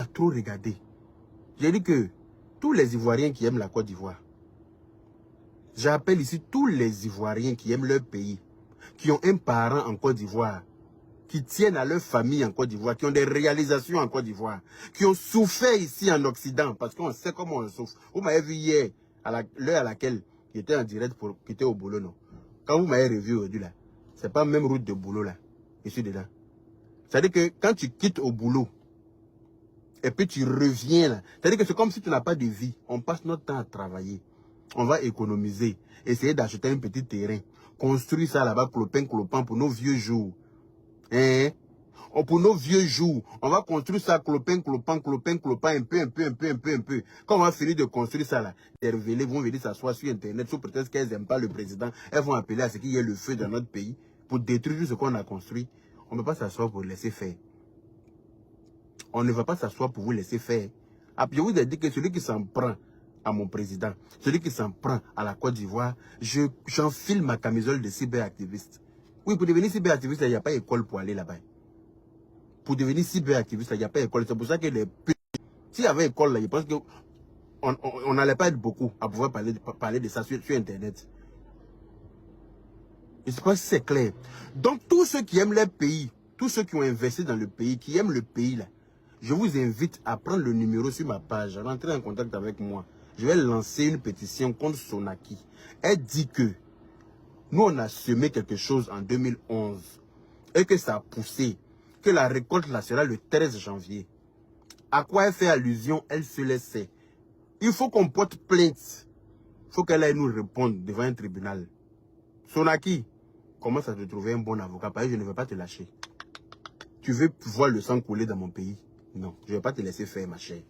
a trop regardé. J'ai dit que tous les Ivoiriens qui aiment la Côte d'Ivoire, j'appelle ici tous les Ivoiriens qui aiment leur pays, qui ont un parent en Côte d'Ivoire, qui tiennent à leur famille en Côte d'Ivoire, qui ont des réalisations en Côte d'Ivoire, qui ont souffert ici en Occident, parce qu'on sait comment on souffre. Vous m'avez vu hier, à l'heure à laquelle j'étais en direct pour quitter au boulot, non. Quand vous m'avez revu aujourd'hui, là, c'est pas même route de boulot, là. Je suis dedans. C'est-à-dire que quand tu quittes au boulot, et puis tu reviens, là, c'est-à-dire que c'est comme si tu n'as pas de vie. On passe notre temps à travailler. On va économiser, essayer d'acheter un petit terrain, construire ça là-bas, clopin, pour nos vieux jours. Hein? Pour nos vieux jours, on va construire ça, clopin, un peu. Quand on va finir de construire ça là, les révélés vont venir s'asseoir sur Internet, sous prétexte qu'elles n'aiment pas le président, elles vont appeler à ce qu'il y ait le feu dans notre pays, pour détruire tout ce qu'on a construit. On ne peut pas s'asseoir pour laisser faire. On ne va pas s'asseoir pour vous laisser faire. Ah, puis je vous ai dit que celui qui s'en prend à mon président, celui qui s'en prend à la Côte d'Ivoire, j'enfile ma camisole de cyberactiviste. Oui, pour devenir cyberactiviste, il n'y a pas d'école pour aller là-bas. Pour devenir cyberactiviste, il n'y a pas d'école. C'est pour ça que les pays, s'il y avait école là, je pense qu'on n'allait pas être beaucoup à pouvoir parler de ça sur Internet. Je ne sais pas si c'est clair. Donc, tous ceux qui aiment leur pays, tous ceux qui ont investi dans le pays, qui aiment le pays là, je vous invite à prendre le numéro sur ma page, à rentrer en contact avec moi. Je vais lancer une pétition contre Sonaki. Elle dit que nous, on a semé quelque chose en 2011 et que ça a poussé, que la récolte là sera le 13 janvier. À quoi elle fait allusion, elle se laisse. Il faut qu'on porte plainte. Il faut qu'elle aille nous répondre devant un tribunal. Sonaki, commence à te trouver un bon avocat, parce que je ne vais pas te lâcher. Tu veux voir le sang couler dans mon pays? Non, je ne vais pas te laisser faire, ma chère.